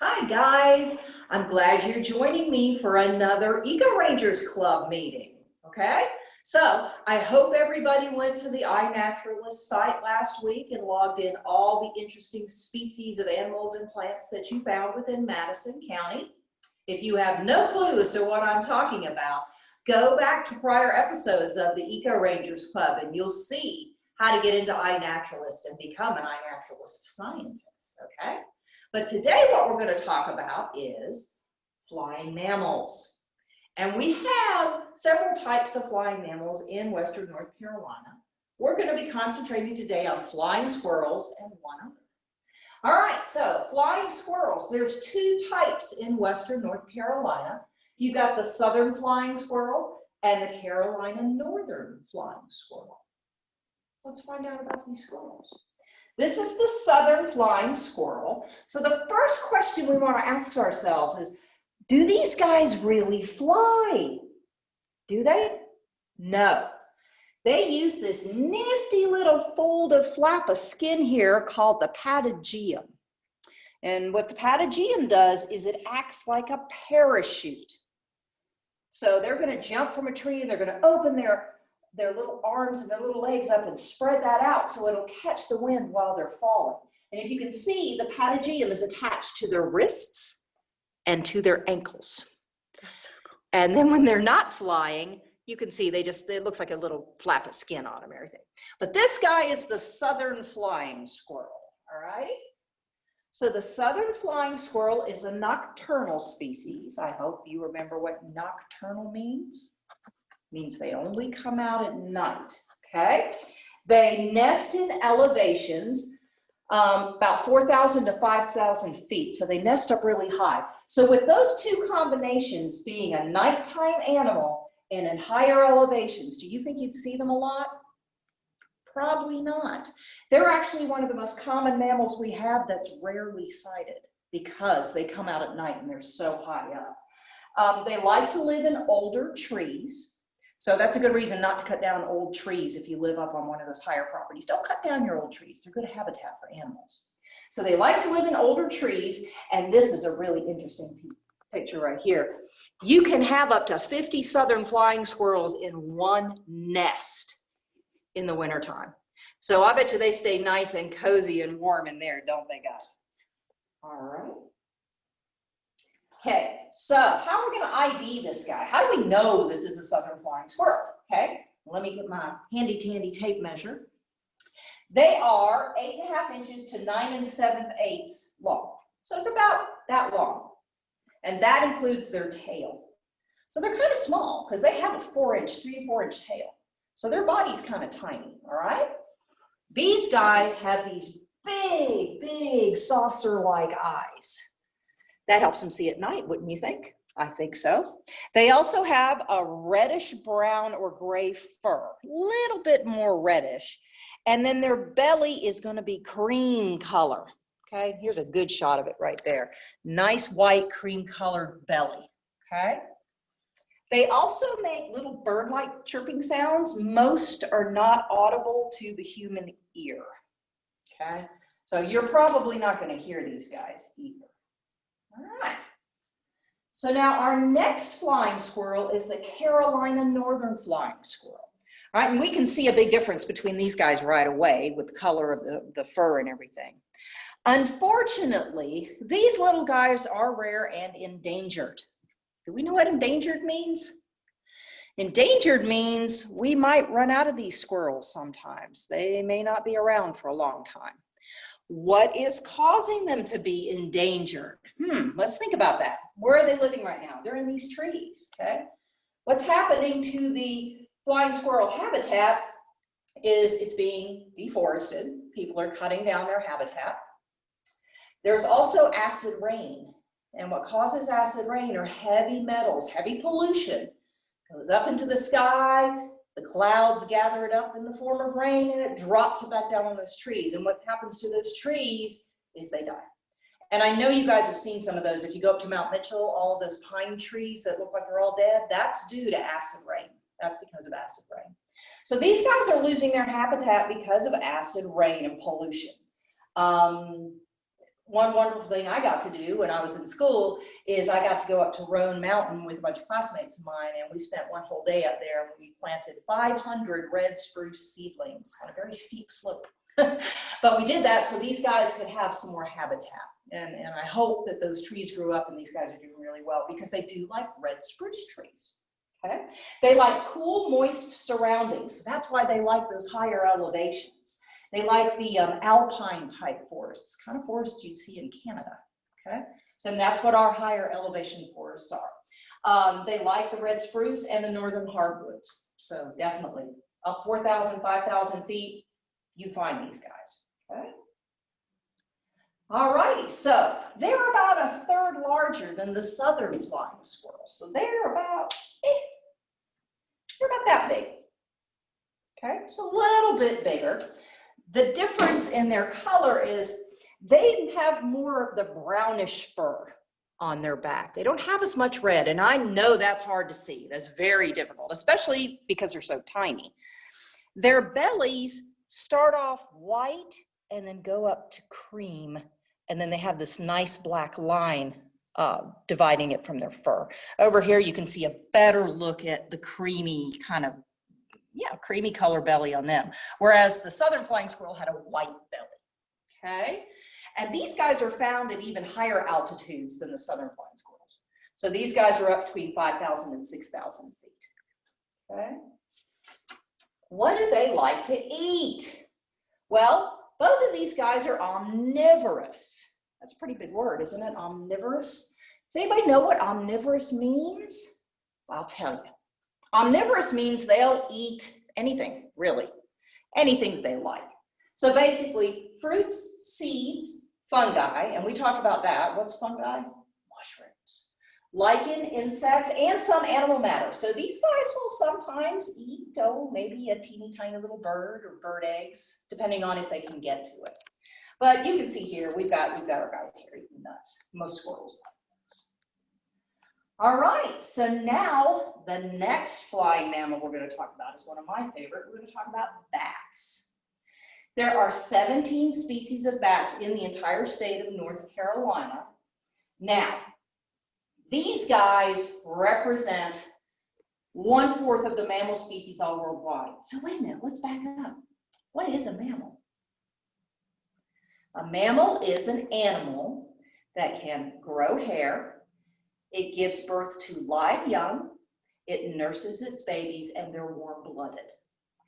Hi guys, I'm glad you're joining me for another EcoRangers Club meeting, okay? So I hope everybody went to the iNaturalist site last week and logged in all the interesting species of animals and plants that you found within Madison County. If you have no clue as to what I'm talking about, go back to prior episodes of the EcoRangers Club and you'll see how to get into iNaturalist and become an iNaturalist scientist, okay? But today what we're going to talk about is flying mammals. And we have several types of flying mammals in Western North Carolina. We're going to be concentrating today on flying squirrels and one other. All right, so flying squirrels, there's two types in Western North Carolina. You've got the southern flying squirrel and the Carolina northern flying squirrel. Let's find out about these squirrels. This is the southern flying squirrel. So the first question we want to ask ourselves is, do these guys really fly? Do they? No. They use this nifty little folded flap of skin here called the patagium. And what the patagium does is it acts like a parachute. So they're going to jump from a tree and they're going to open their little arms and their little legs up and spread that out so it'll catch the wind while they're falling. And if you can see, the patagium is attached to their wrists and to their ankles. That's so cool. And then when they're not flying, you can see it looks like a little flap of skin on them and everything. But this guy is the southern flying squirrel, all right? So the southern flying squirrel is a nocturnal species. I hope you remember what nocturnal means. Means they only come out at night, okay? They nest in elevations about 4,000 to 5,000 feet, so they nest up really high. So with those two combinations, being a nighttime animal and in higher elevations, do you think you'd see them a lot? Probably not. They're actually one of the most common mammals we have that's rarely sighted because they come out at night and they're so high up. They like to live in older trees. So that's a good reason not to cut down old trees if you live up on one of those higher properties. Don't cut down your old trees. They're good habitat for animals. So they like to live in older trees, and this is a really interesting picture right here. You can have up to 50 southern flying squirrels in one nest in the wintertime. So I bet you they stay nice and cozy and warm in there, don't they, guys? All right. Okay, so how are we going to ID this guy? How do we know this is a southern flying squirrel? Okay, let me get my handy dandy tape measure. They are 8.5 inches to 9 7/8 long. So it's about that long. And that includes their tail. So they're kind of small because they have a 3 to 4 inch tail. So their body's kind of tiny, all right? These guys have these big saucer-like eyes. That helps them see at night, wouldn't you think? I think so. They also have a reddish brown or gray fur, little bit more reddish. And then their belly is going to be cream color. Okay, here's a good shot of it right there. Nice white cream colored belly. Okay. They also make little bird-like chirping sounds. Most are not audible to the human ear. Okay, so you're probably not going to hear these guys either. All right, so now our next flying squirrel is the Carolina northern flying squirrel. All right, and we can see a big difference between these guys right away with the color of the fur and everything. Unfortunately, these little guys are rare and endangered. Do we know what endangered means? Endangered means we might run out of these squirrels sometimes. They may not be around for a long time. What is causing them to be endangered? Let's think about that. Where are they living right now? They're in these trees, okay? What's happening to the flying squirrel habitat is it's being deforested. People are cutting down their habitat. There's also acid rain. And what causes acid rain are heavy metals, heavy pollution. Goes up into the sky, the clouds gather it up in the form of rain, and it drops it back down on those trees. And what happens to those trees is they die. And I know you guys have seen some of those. If you go up to Mount Mitchell, all of those pine trees that look like they're all dead, that's due to acid rain. That's because of acid rain. So these guys are losing their habitat because of acid rain and pollution. one wonderful thing I got to do when I was in school is I got to go up to Roan Mountain with a bunch of classmates of mine, and we spent one whole day up there, and we planted 500 red spruce seedlings on a very steep slope. But we did that so these guys could have some more habitat. And I hope that those trees grew up and these guys are doing really well because they do like red spruce trees. Okay? They like cool, moist surroundings. So that's why they like those higher elevations. They like the alpine type forests, kind of forests you'd see in Canada. Okay? So that's what our higher elevation forests are. They like the red spruce and the northern hardwoods. So definitely up 4,000, 5,000 feet, you find these guys. Okay? All righty, so they're about a third larger than the southern flying squirrel. So they're about that big. Okay, so a little bit bigger. The difference in their color is they have more of the brownish fur on their back. They don't have as much red, and I know that's hard to see. That's very difficult, especially because they're so tiny. Their bellies start off white and then go up to cream, and then they have this nice black line dividing it from their fur. Over here you can see a better look at the creamy kind of, creamy color belly on them, whereas the southern flying squirrel had a white belly. Okay, and these guys are found at even higher altitudes than the southern flying squirrels. So these guys are up between 5,000 and 6,000 feet. Okay, what do they like to eat? Well, both of these guys are omnivorous. That's a pretty big word, isn't it? Omnivorous. Does anybody know what omnivorous means? Well, I'll tell you. Omnivorous means they'll eat anything, really. Anything that they like. So basically, fruits, seeds, fungi, and we talked about that. What's fungi? Mushrooms. Lichen, insects, and some animal matter. So these guys will sometimes eat, maybe a teeny tiny little bird or bird eggs, depending on if they can get to it. But you can see here, we've got our guys here eating nuts. Most squirrels like those. All right, so now the next flying mammal we're going to talk about is one of my favorite. We're going to talk about bats. There are 17 species of bats in the entire state of North Carolina. Now, these guys represent 1/4 of the mammal species all worldwide. So wait a minute, let's back up. What is a mammal? A mammal is an animal that can grow hair. It gives birth to live young. It nurses its babies, and they're warm-blooded.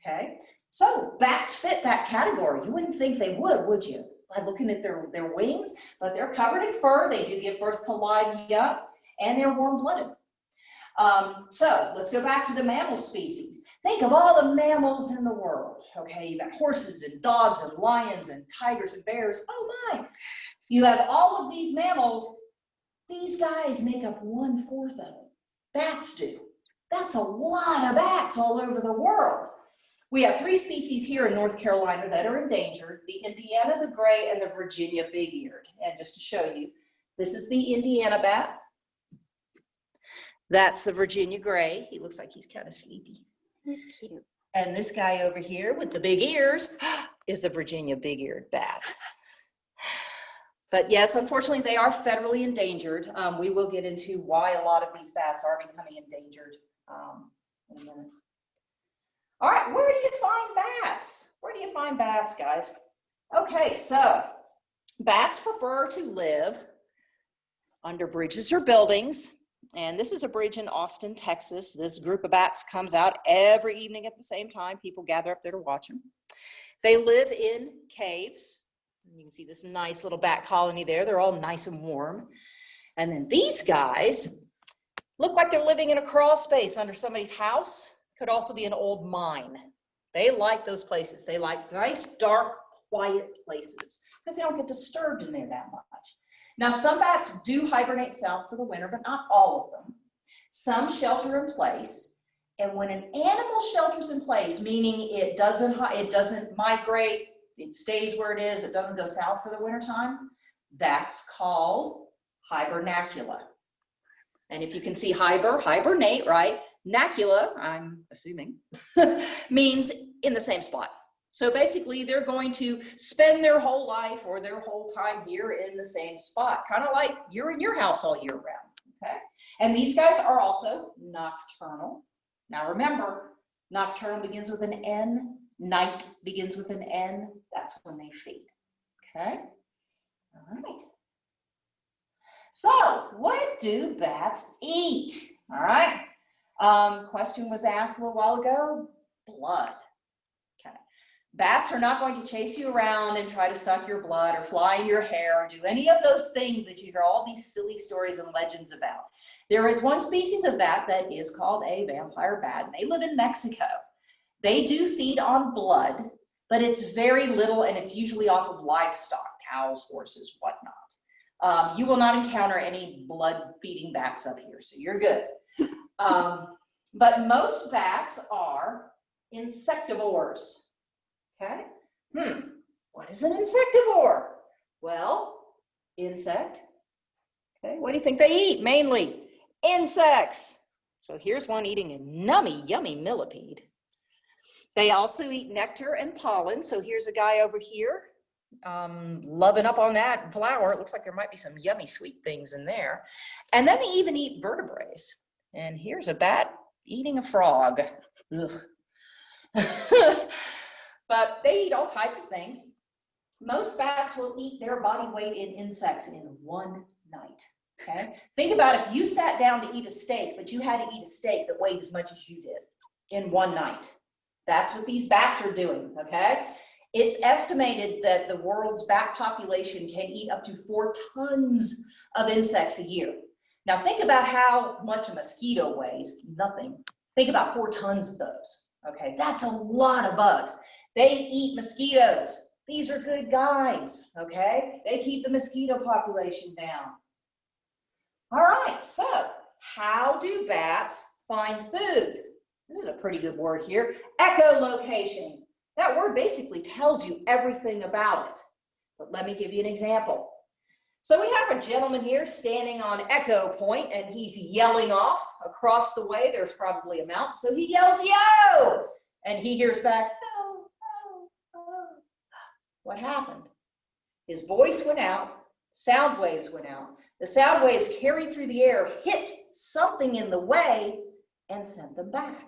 Okay? So bats fit that category. You wouldn't think they would you? By looking at their wings, but they're covered in fur. They do give birth to live young, and they're warm-blooded. So let's go back to the mammal species. Think of all the mammals in the world. Okay, you've got horses and dogs and lions and tigers and bears. Oh my! You have all of these mammals. These guys make up 1/4 of it. Bats do. That's a lot of bats all over the world. We have 3 species here in North Carolina that are endangered: the Indiana, the gray, and the Virginia big-eared. And just to show you, this is the Indiana bat. That's the Virginia gray. He looks like he's kind of sleepy. Cute. And this guy over here with the big ears is the Virginia big-eared bat. But yes, unfortunately, they are federally endangered. We will get into why a lot of these bats are becoming endangered in a minute. All right, where do you find bats? Where do you find bats, guys? Okay, so bats prefer to live under bridges or buildings. And this is a bridge in Austin, Texas. This group of bats comes out every evening at the same time. People gather up there to watch them. They live in caves. You can see this nice little bat colony there. They're all nice and warm. And then these guys look like they're living in a crawl space under somebody's house. Could also be an old mine. They like those places. They like nice, dark, quiet places because they don't get disturbed in there that much. Now, some bats do hibernate south for the winter, but not all of them. Some shelter in place, and when an animal shelters in place, meaning it doesn't migrate, it stays where it is, it doesn't go south for the wintertime, that's called hibernacula. And if you can see hibernate, right? Nacula, I'm assuming, means in the same spot. So basically, they're going to spend their whole life or their whole time here in the same spot, kind of like you're in your house all year round, okay? And these guys are also nocturnal. Now remember, nocturnal begins with an N, night begins with an N. That's when they feed, okay? All right. So what do bats eat? All right. Question was asked a little while ago, blood. Okay. Bats are not going to chase you around and try to suck your blood or fly in your hair or do any of those things that you hear all these silly stories and legends about. There is one species of bat that is called a vampire bat, and they live in Mexico. They do feed on blood, but it's very little, and it's usually off of livestock, cows, horses, whatnot. You will not encounter any blood-feeding bats up here, so you're good. But most bats are insectivores, okay? What is an insectivore? Well, insect, okay? What do you think they eat mainly? Insects. So here's one eating a yummy millipede. They also eat nectar and pollen. So here's a guy over here loving up on that flower. It looks like there might be some yummy sweet things in there. And then they even eat vertebrates. And here's a bat eating a frog. Ugh. But they eat all types of things. Most bats will eat their body weight in insects in one night. Okay? Think about if you sat down to eat a steak, but you had to eat a steak that weighed as much as you did in one night. That's what these bats are doing, okay? It's estimated that the world's bat population can eat up to 4 tons of insects a year. Now think about how much a mosquito weighs, nothing. Think about 4 tons of those, okay? That's a lot of bugs. They eat mosquitoes. These are good guys, okay? They keep the mosquito population down. All right, so how do bats find food? This is a pretty good word here, echolocation. That word basically tells you everything about it. But let me give you an example. So we have a gentleman here standing on echo point, and he's yelling off across the way. There's probably a mountain, so he yells, yo! And he hears back, oh, oh, oh. What happened? His voice went out, sound waves went out. The sound waves carried through the air, hit something in the way, and sent them back.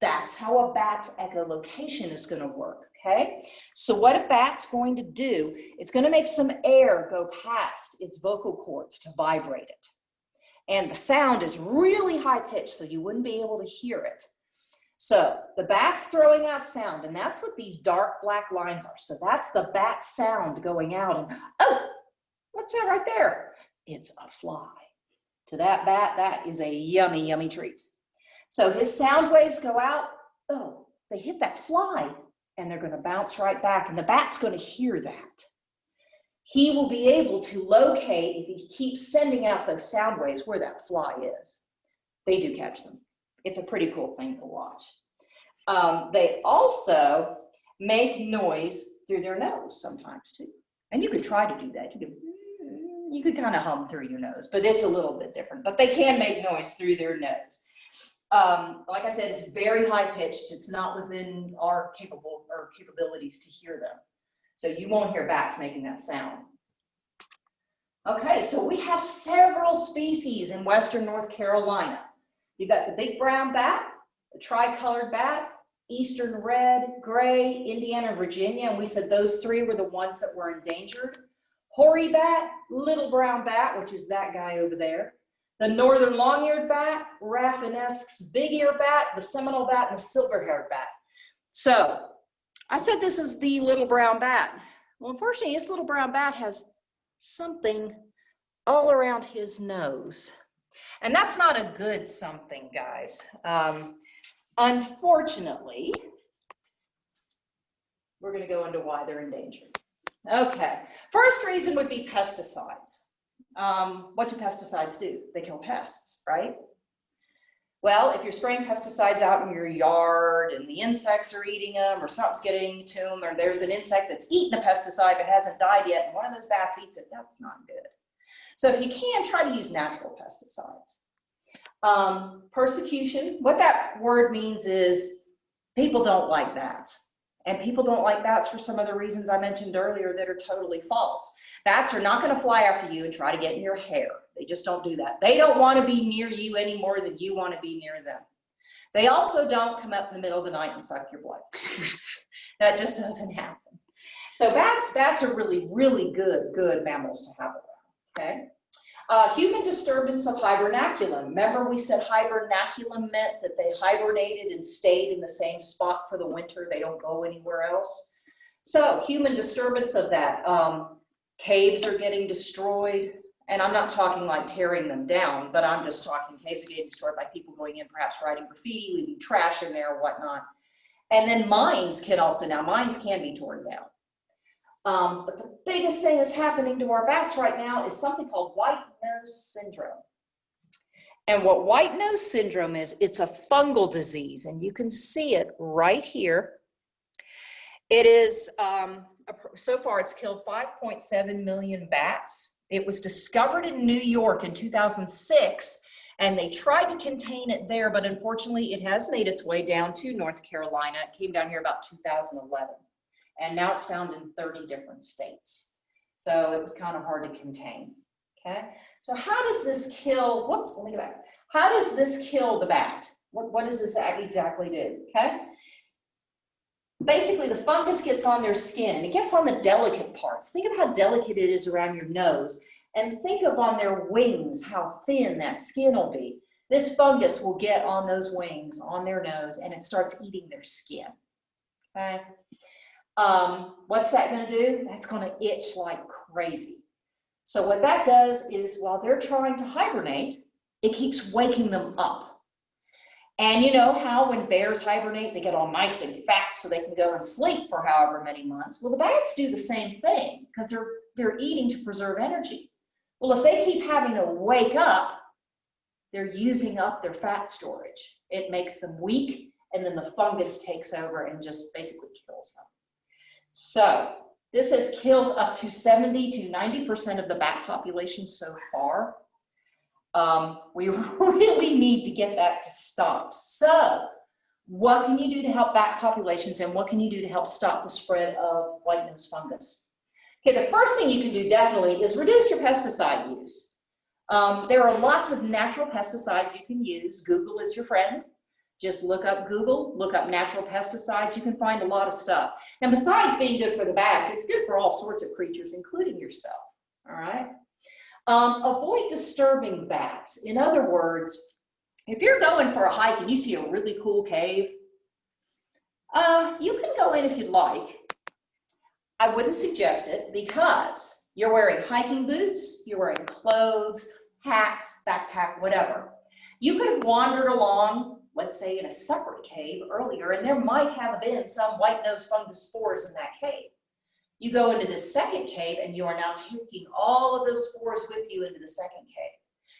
That's how a bat's echolocation is going to work, okay? So what a bat's going to do, it's going to make some air go past its vocal cords to vibrate it. And the sound is really high pitched, so you wouldn't be able to hear it. So the bat's throwing out sound, and that's what these dark black lines are. So that's the bat sound going out, and oh, what's that right there? It's a fly. To that bat, that is a yummy, yummy treat. So his sound waves go out, oh, they hit that fly, and they're going to bounce right back, and the bat's going to hear that. He will be able to locate, if he keeps sending out those sound waves, where that fly is. They do catch them. It's a pretty cool thing to watch. They also make noise through their nose sometimes too. And you could try to do that. You could kind of hum through your nose, but it's a little bit different. But they can make noise through their nose. Like I said, it's very high pitched. It's not within our capabilities to hear them. So you won't hear bats making that sound. Okay, so we have several species in Western North Carolina. You've got the big brown bat, the tricolored bat, eastern red, gray, Indiana, and Virginia, and we said those 3 were the ones that were endangered. Hoary bat, little brown bat, which is that guy over there. The northern long-eared bat, Raffinisk's big-eared bat, the Seminole bat, and the silver-haired bat. So I said this is the little brown bat. Well, unfortunately, this little brown bat has something all around his nose. And that's not a good something, guys. Unfortunately, we're going to go into why they're endangered. Okay, first reason would be pesticides. What do pesticides do? They kill pests, right? Well, if you're spraying pesticides out in your yard and the insects are eating them, or something's getting to them, or there's an insect that's eaten a pesticide but hasn't died yet, and one of those bats eats it, that's not good. So if you can, try to use natural pesticides. Persecution, what that word means is people don't like bats. And people don't like bats for some of the reasons I mentioned earlier that are totally false. Bats are not going to fly after you and try to get in your hair. They just don't do that. They don't want to be near you any more than you want to be near them. They also don't come up in the middle of the night and suck your blood. That just doesn't happen. So bats are really, really good mammals to have around, okay? Human disturbance of hibernaculum. Remember we said hibernaculum meant that they hibernated and stayed in the same spot for the winter. They don't go anywhere else. So human disturbance of that. Caves are getting destroyed. And I'm not talking like tearing them down, but I'm just talking caves are getting destroyed by people going in, perhaps writing graffiti, leaving trash in there or whatnot. And then mines can be torn down. But the biggest thing that's happening to our bats right now is something called white nose syndrome. And what white nose syndrome is, it's a fungal disease, and you can see it right here. It is, so far it's killed 5.7 million bats. It was discovered in New York in 2006, and they tried to contain it there, but unfortunately it has made its way down to North Carolina. It came down here about 2011. And now it's found in 30 different states. So it was kind of hard to contain, okay? So how does this kill, whoops, let me go back. How does this kill the bat? What does this exactly do, okay? Basically, the fungus gets on their skin, and it gets on the delicate parts. Think of how delicate it is around your nose, and think of on their wings, how thin that skin will be. This fungus will get on those wings, on their nose, and it starts eating their skin, okay? What's that going to do? That's going to itch like crazy. So what that does is while they're trying to hibernate, it keeps waking them up. And you know how when bears hibernate, they get all nice and fat so they can go and sleep for however many months? Well, the bats do the same thing because they're eating to preserve energy. Well, if they keep having to wake up, they're using up their fat storage. It makes them weak, and then the fungus takes over and just basically kills them. So this has killed up to 70 to 90% of the bat population so far. We really need to get that to stop. So what can you do to help bat populations, and what can you do to help stop the spread of white nose fungus? Okay, the first thing you can do definitely is reduce your pesticide use. There are lots of natural pesticides you can use. Google is your friend. Just look up Google, look up natural pesticides. You can find a lot of stuff. And besides being good for the bats, it's good for all sorts of creatures, including yourself, all right? Avoid disturbing bats. In other words, if you're going for a hike and you see a really cool cave, you can go in if you'd like. I wouldn't suggest it because you're wearing hiking boots, you're wearing clothes, hats, backpack, whatever. You could have wandered along, let's say in a separate cave earlier, and there might have been some white nose fungus spores in that cave. You go into the second cave and you are now taking all of those spores with you into the second cave.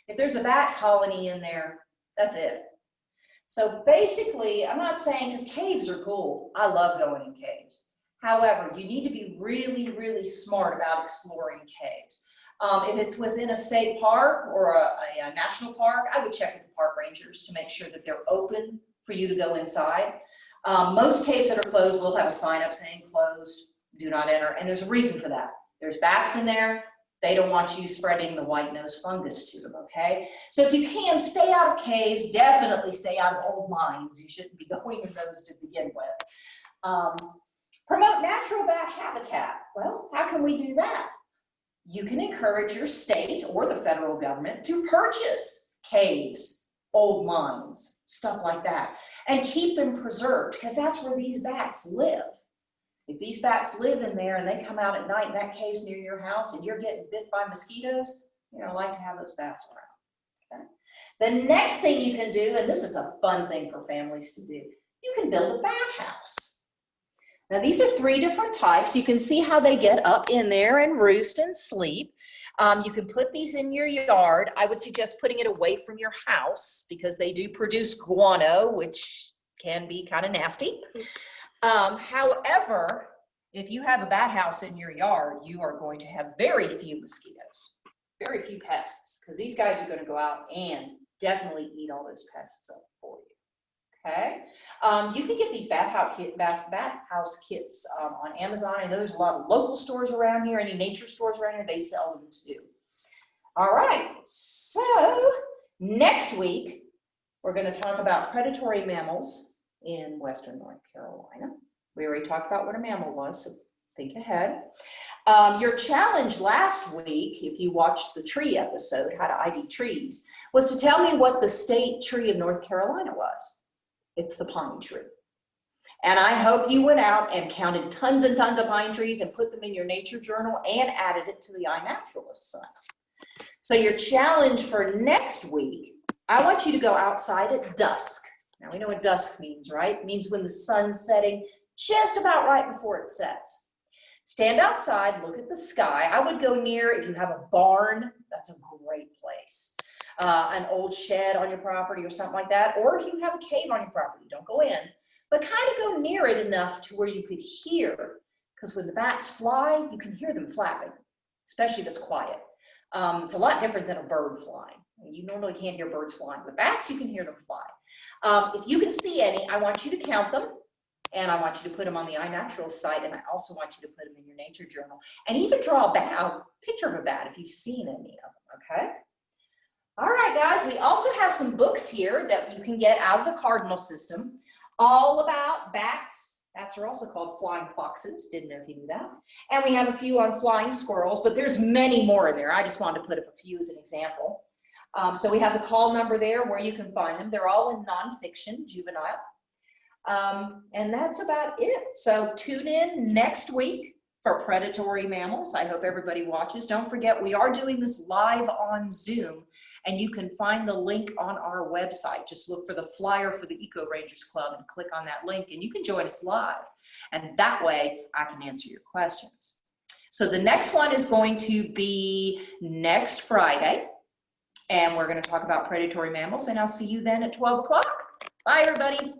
If there's a bat colony in there, that's it. So basically, I'm not saying, because caves are cool. I love going in caves. However, you need to be really, really smart about exploring caves. If it's within a state park or a national park, I would check with the park rangers to make sure that they're open for you to go inside. Most caves that are closed will have a sign up saying closed, do not enter, and there's a reason for that. There's bats in there. They don't want you spreading the white nose fungus to them, okay? So if you can, stay out of caves, definitely stay out of old mines. You shouldn't be going in those to begin with. Promote natural bat habitat. Well, how can we do that? You can encourage your state or the federal government to purchase caves, old mines, stuff like that, and keep them preserved, because that's where these bats live. If these bats live in there and they come out at night and that cave's near your house and you're getting bit by mosquitoes, you don't like to have those bats around. Okay? The next thing you can do, and this is a fun thing for families to do, you can build a bat house. Now these are 3 different types. You can see how they get up in there and roost and sleep. You can put these in your yard. I would suggest putting it away from your house because they do produce guano, which can be kind of nasty. However, if you have a bat house in your yard, you are going to have very few mosquitoes, very few pests, because these guys are going to go out and definitely eat all those pests up for you. okay? You can get these bathhouse kits on Amazon. I know there's a lot of local stores around here, any nature stores around here, they sell them too. All right, so next week, we're going to talk about predatory mammals in Western North Carolina. We already talked about what a mammal was, so think ahead. Your challenge last week, if you watched the tree episode, how to ID trees, was to tell me what the state tree of North Carolina was. It's the pine tree. And I hope you went out and counted tons and tons of pine trees and put them in your nature journal and added it to the iNaturalist site. So your challenge for next week, I want you to go outside at dusk. Now we know what dusk means, right? It means when the sun's setting just about right before it sets. Stand outside, look at the sky. I would go near, if you have a barn, that's a great place. An old shed on your property or something like that. Or if you have a cave on your property, don't go in, but kind of go near it enough to where you could hear, because when the bats fly, you can hear them flapping, especially if it's quiet. It's a lot different than a bird flying. You normally can't hear birds flying. With bats, you can hear them fly. If you can see any, I want you to count them, and I want you to put them on the iNaturalist site, and I also want you to put them in your nature journal, and even draw a picture of a bat if you've seen any of them, okay? All right, guys, we also have some books here that you can get out of the cardinal system, all about bats. Bats are also called flying foxes. Didn't know if you knew that. And we have a few on flying squirrels, but there's many more in there. I just wanted to put up a few as an example. So we have the call number there where you can find them. They're all in nonfiction, juvenile. And that's about it. So tune in next week for predatory mammals. I hope everybody watches. Don't forget, we are doing this live on Zoom, and you can find the link on our website. Just look for the flyer for the EcoRangers Club and click on that link, and you can join us live. And that way, I can answer your questions. So the next one is going to be next Friday, and we're going to talk about predatory mammals, and I'll see you then at 12 o'clock. Bye, everybody.